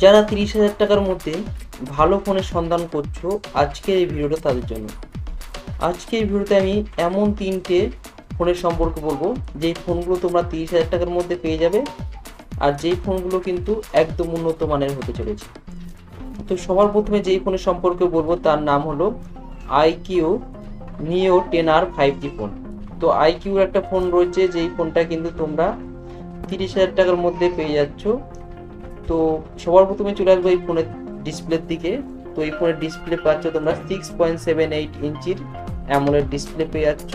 যারা 30,000 টাকার মধ্যে ভালো ফোনের সন্ধান করছো, আজকের এই ভিডিওটা তাদের জন্য। আজকে এই ভিডিওতে আমি এমন 3টে ফোনের সম্পর্কে বলবো যেই ফোনগুলো তোমরা 30,000 টাকার মধ্যে পেয়ে যাবে, আর যেই ফোনগুলো কিন্তু একদম উন্নত মানের হতে চলেছে। তো সবার প্রথমে যেই ফোনের সম্পর্কে বলবো তার নাম হলো iQOO Neo 10R 5G phone. তো iQOOর একটা ফোন রয়েছে যেই ফোনটা কিন্তু তোমরা 30,000 টাকার মধ্যে পেয়ে যাচ্ছ। তো সবার প্রথমে চলে আসবো এই ফোনের ডিসপ্লের দিকে। তো এই ফোনের ডিসপ্লে পাচ্ছ তোমরা 6.78 ইঞ্চির অ্যামোলেড ডিসপ্লে পেয়ে যাচ্ছ,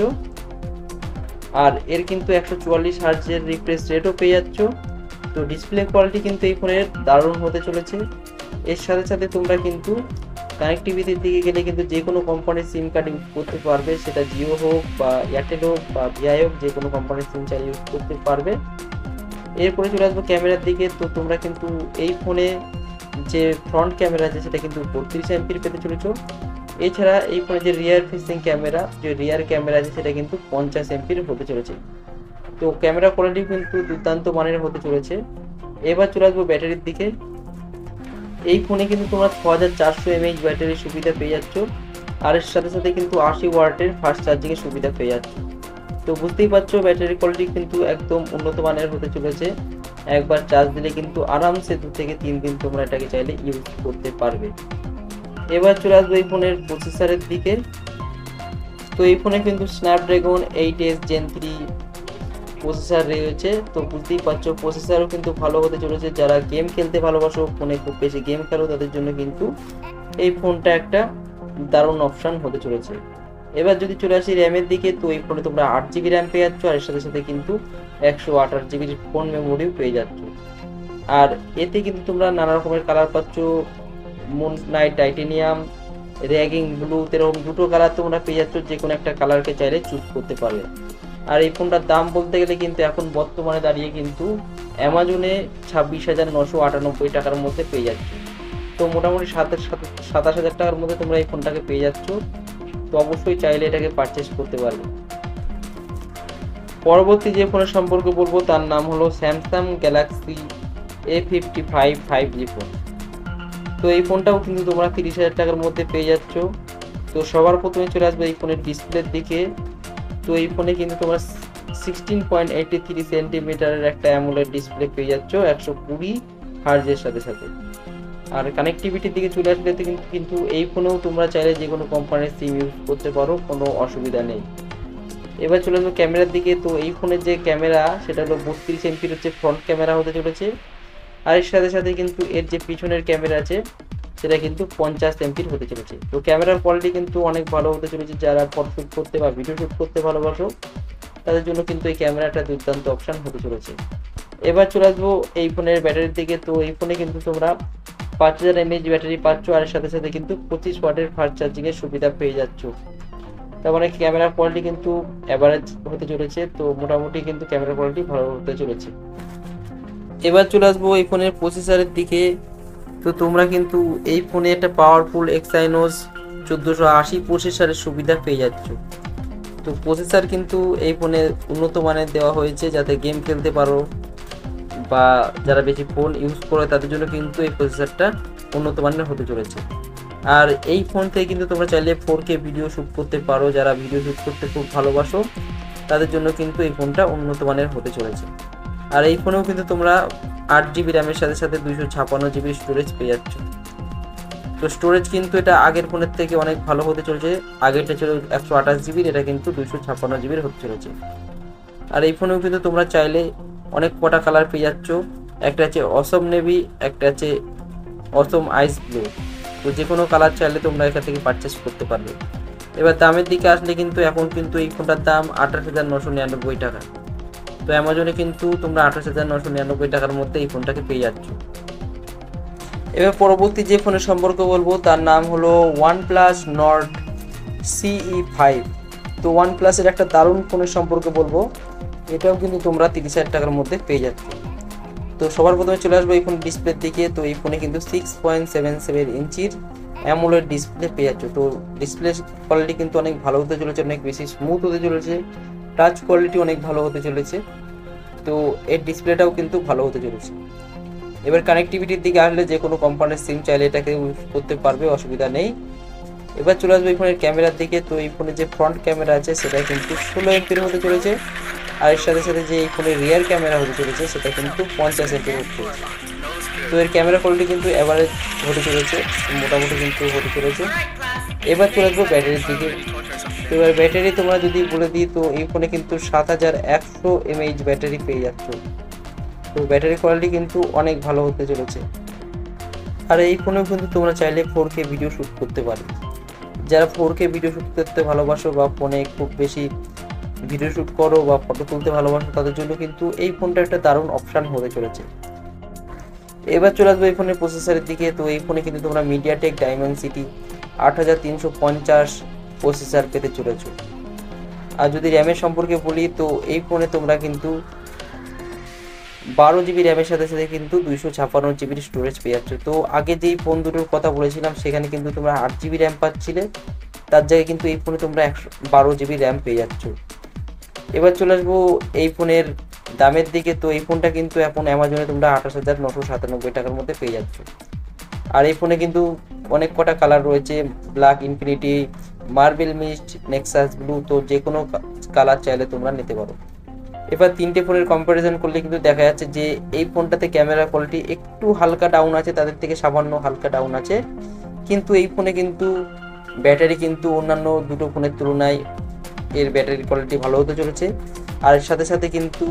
আর এর কিন্তু 144 হার্টজের রিফ্রেশ রেটও পেয়ে যাচ্ছ। তো ডিসপ্লে কোয়ালিটি কিন্তু এই ফোনের দারুণ হতে চলেছে। এর সাথে সাথে তোমরা কিন্তু কানেক্টিভিটির দিকে গেলে কিন্তু যে কোনো কোম্পানির সিম কার্ড ইউজ করতে পারবে, সেটা জিও হোক বা এয়ারটেল হোক বা ভিআই হোক, যে কোনো কোম্পানির সিম চাইলে ইউজ করতে পারবে। এরপরে চলে আসবো ক্যামেরার দিকে। তো তোমরা কিন্তু এই ফোনে যে ফ্রন্ট ক্যামেরা আছে সেটা কিন্তু 32 এমপির পেতে চলেছ। এছাড়া এই ফোনে যে রিয়ার ফেসিং ক্যামেরা, যে রিয়ার ক্যামেরা আছে সেটা কিন্তু 50 এমপির হতে চলেছে। তো ক্যামেরা কোয়ালিটি কিন্তু দুর্দান্ত মানের হতে চলেছে। এবার চলে আসবো ব্যাটারির দিকে। এই ফোনে কিন্তু তোমরা 6400 mAh ব্যাটারির সুবিধা পেয়ে যাচ্ছ, আর এর সাথে সাথে কিন্তু 80 ওয়াটের ফাস্ট চার্জিংয়ের সুবিধা পেয়ে যাচ্ছ। তো বুঝতেই পারছো ব্যাটারি কোয়ালিটি কিন্তু একদম উন্নত মানের হতে চলেছে। একবার চার্জ দিলে কিন্তু আরামসে 2 থেকে 3 দিন তোমরা এটাকে চাইলে ইউজ করতে পারবে। এবার চলে আসবো এই ফোনের প্রসেসরের দিকে। তো এই ফোনে কিন্তু স্ন্যাপড্রাগন 8s Gen 3 প্রসেসর রয়েছে। তো বুঝতেই পারছো প্রসেসরও কিন্তু ভালো হতে চলেছে। যারা গেম খেলতে ভালোবাসো, ফোনে খুব বেশি গেম খেলো, তাদের জন্য কিন্তু এই ফোনটা একটা দারুণ অপশান হতে চলেছে। এবার যদি চলে আসি র্যামের দিকে, তো এই ফোনে তোমরা 8 GB র্যাম পেয়ে যাচ্ছ, আর এর সাথে সাথে কিন্তু 128 GB ফোন মেমোরিও পেয়ে যাচ্ছ। আর এতে কিন্তু তোমরা নানা রকমের কালার পাচ্ছ, moon night titanium, ragging blue, এরকম দুটো কালার তোমরা পেয়ে যাচ্ছ। যে কোনো একটা কালারকে চাইলে চুজ করতে পারবে। আর এই ফোনটার দাম বলতে গেলে কিন্তু এখন বর্তমানে দাঁড়িয়ে কিন্তু অ্যামাজনে 26,998 টাকার মধ্যে পেয়ে যাচ্ছে। তো মোটামুটি 27,000 টাকার মধ্যে তোমরা এই ফোনটাকে পেয়ে যাচ্ছ। তো অবশ্যই চাইলে এটাকে পারচেস করতে পারবে। পরবর্তী যে ফোনের সম্পর্কে বলবো তার নাম হলো Samsung Galaxy A55 5G phone. তো এই ফোনটাও কিন্তু তোমরা 30,000 টাকার মধ্যে পেয়ে যাচ্ছ। তো সবার প্রথমে চলে আসবে এই ফোনের ডিসপ্লের দিকে। তো এই ফোনে কিন্তু তোমরা 16.83 সেন্টিমিটারের একটা অ্যামোলেড ডিসপ্লে পেয়ে যাচ্ছ 120 হার্জের সাথে সাথে। আর কানেক্টিভিটির দিকে চলে আসলে কিন্তু এই ফোনেও তোমরা চাইলে যে কোনো কোম্পানির সিম ইউজ করতে পারো, কোনো অসুবিধা নেই। এবার চলে আসবো ক্যামেরার দিকে। তো এই ফোনের যে ক্যামেরা সেটা হলো 32 এমপির হচ্ছে ফ্রন্ট ক্যামেরা হতে চলেছে, আর এর সাথে সাথে কিন্তু এর যে পিছনের ক্যামেরা আছে সেটা কিন্তু 50 এমপির হতে চলেছে। তো ক্যামেরার কোয়ালিটি কিন্তু অনেক ভালো হতে চলেছে। যারা ফটো শ্যুট করতে বা ভিডিও শ্যুট করতে ভালোবাসো, তাদের জন্য কিন্তু এই ক্যামেরাটা দুর্দান্ত অপশান হতে চলেছে। এবার চলে আসবো এই ফোনের ব্যাটারির দিকে। তো এই ফোনে কিন্তু তোমরা 5000 mAh ব্যাটারি পাচ্ছ, আর এর সাথে সাথে কিন্তু 25 ওয়াটের ফাস্ট চার্জিংয়ের সুবিধা পেয়ে যাচ্ছ। তার মানে ক্যামেরার কোয়ালিটি কিন্তু অ্যাভারেজ হতে চলেছে। তো মোটামুটি কিন্তু ক্যামেরার কোয়ালিটি ভালো হতে চলেছে। এবার চলে আসবো এই ফোনের প্রসেসরের দিকে। তো তোমরা কিন্তু এই ফোনে একটা পাওয়ারফুল এক্সাইনোস 1480 প্রসেসরের সুবিধা পেয়ে যাচ্ছ। তো প্রসেসর কিন্তু এই ফোনে উন্নত মানের দেওয়া হয়েছে, যাতে গেম খেলতে পারো বা যারা বেশি ফোন ইউজ করে তাদের জন্য কিন্তু এই প্রসেসরটা উন্নত মানের হতে চলেছে। আর এই ফোন থেকে কিন্তু তোমরা চাইলে 4K ভিডিও শ্যুট করতে পারো। যারা ভিডিও শ্যুট করতে খুব ভালোবাসো তাদের জন্য কিন্তু এই ফোনটা উন্নত মানের হতে চলেছে। আর এই ফোনেও কিন্তু তোমরা 8 GB র্যামের সাথে সাথে 256 GB স্টোরেজ পেয়ে যাচ্ছ। তো স্টোরেজ কিন্তু এটা আগের ফোনের থেকে অনেক ভালো হতে চলেছে। আগেরটা ছিল 128 GB, এটা কিন্তু 256 GB হতে চলেছে। আর এই ফোনেও কিন্তু তোমরা চাইলে অনেক কটা কালার পেয়ে যাচ্ছ। একটা আছে অসম নেভি, একটা আছে অসম আইস ব্লু। তো যে কোনো কালার চাইলে তোমরা এখান থেকে পারচেস করতে পারবে। এবার দামের দিকে আসলে কিন্তু এখন কিন্তু এই ফোনটার দাম 28,999 টাকা। তো অ্যামাজনে কিন্তু তোমরা 28,999 টাকার মধ্যে এই ফোনটাকে পেয়ে যাচ্ছ। এবার পরবর্তী যে ফোনের সম্পর্কে বলবো তার নাম হলো OnePlus Nord CE5। তো OnePlus-এর একটা দারুণ ফোনের সম্পর্কে বলবো, এটাও কিন্তু তোমরা 30,000 টাকার মধ্যে পেয়ে যাচ্ছ। তো সবার প্রথমে চলে আসবো এই ফোনের ডিসপ্লের দিকে। তো এই ফোনে কিন্তু 6.77 ইঞ্চির অ্যামোলেড ডিসপ্লে পেয়ে যাচ্ছ। তো ডিসপ্লে কোয়ালিটি কিন্তু অনেক ভালো হতে চলেছে, অনেক বেশি স্মুথ হতে চলেছে, টাচ কোয়ালিটি অনেক ভালো হতে চলেছে। তো এর ডিসপ্লেটাও কিন্তু ভালো হতে চলেছে। এবার কানেক্টিভিটির দিকে আসলে যে কোনো কোম্পানির সিম চাইলে এটাকে ইউজ করতে পারবে, অসুবিধা নেই। এবার চলে আসবে এই ফোনের ক্যামেরার দিকে। তো এই ফোনের যে ফ্রন্ট ক্যামেরা আছে সেটা কিন্তু 16 এমপির হতে চলেছে, আর এর সাথে সাথে যে এই ফোনের রিয়ার ক্যামেরা হতে চলেছে সেটা কিন্তু 50 এমপির হতে চলেছে। তো এর ক্যামেরা কোয়ালিটি কিন্তু এভারেজ হতে চলেছে, মোটামুটি কিন্তু হতে চলেছে। এবার চলে আসবো ব্যাটারির দিকে। তো এবার ব্যাটারি তোমরা যদি বলে দিই, তো এই ফোনে কিন্তু 7100 mAh ব্যাটারি পেয়ে যাচ্ছ। তো ব্যাটারি কোয়ালিটি কিন্তু অনেক ভালো হতে চলেছে। আর এই ফোনেও কিন্তু তোমরা চাইলে 4K ভিডিও শ্যুট করতে পারবে। যারা 4K ভিডিও শ্যুট করতে ভালোবাসো বা ফোনে খুব বেশি ভিডিও শ্যুট করো বা ফটো তুলতে ভালোবাসো, তাদের জন্য কিন্তু এই ফোনটা একটা দারুণ অপশান হতে চলেছে। এবার চলে আসবো এই ফোনের প্রসেসরের দিকে। তো এই ফোনে কিন্তু তোমরা মিডিয়াটেক ডায়মেনসিটি 8350 প্রসেসর পেতে চলেছো। আর যদি র্যামের সম্পর্কে বলি, তো এই ফোনে তোমরা কিন্তু 12 GB র্যামের সাথে সাথে কিন্তু 256 GB স্টোরেজ পেয়ে যাচ্ছ। তো আগে যেই ফোন দুটোর কথা বলেছিলাম সেখানে কিন্তু তোমরা 8 GB র্যাম পাচ্ছিলে, তার জায়গায় কিন্তু এই ফোনে তোমরা 12 GB র্যাম পেয়ে যাচ্ছ। এবার চলে আসবো এই ফোনের দামের দিকে। তো এই ফোনটা কিন্তু এখন অ্যামাজনে তোমরা 28,997 টাকার মধ্যে পেয়ে যাচ্ছ। আর এই ফোনে কিন্তু অনেক কটা কালার রয়েছে, black, infinity, marble mist, Nexus blue. তো যে কোনো কালার চাইলে তোমরা নিতে পারো। এবার তিনটে ফোনের কম্প্যারিজন করলে কিন্তু দেখা যাচ্ছে যে এই ফোনটাতে ক্যামেরা কোয়ালিটি একটু হালকা ডাউন আছে, তাদের থেকে সামান্য হালকা ডাউন আছে, কিন্তু এই ফোনে কিন্তু ব্যাটারি কিন্তু অন্যান্য দুটো ফোনের তুলনায় এর ব্যাটারি কোয়ালিটি ভালো হতে চলেছে। আর এর সাথে সাথে কিন্তু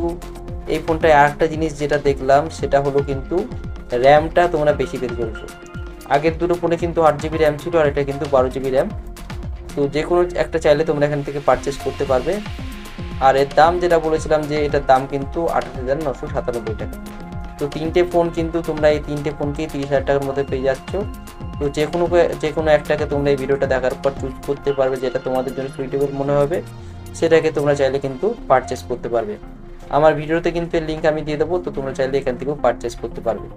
এই ফোনটায় আরেকটা জিনিস যেটা দেখলাম সেটা হলো কিন্তু র্যামটা তোমরা বেশি পেতে চলেছো। আগের দুটো ফোনে কিন্তু 8 GB র্যাম ছিল, আর এটা কিন্তু 12 GB র্যাম। তো যে কোনো একটা চাইলে তোমরা এখান থেকে পারচেস করতে পারবে। আর এর দাম যেটা বলেছিলাম যে এটার দাম কিন্তু 28,997 টাকা। তো তিনটে ফোন কিন্তু তোমরা এই তিনটে ফোনকেই 30,000 টাকার মধ্যে পেয়ে যাচ্ছ। তো যে কোনো একটাকে তোমরা এই ভিডিওটা দেখার পর চুজ করতে পারবে, যেটা তোমাদের জন্য সুইটেবল মনে হবে সেটাকে তোমরা চাইলে কিন্তু পারচেস করতে পারবে। আমার ভিডিওতে কিন্তু এর লিঙ্ক আমি দিয়ে দেবো, তো তোমরা চাইলে এখান থেকেও পারচেস করতে পারবে।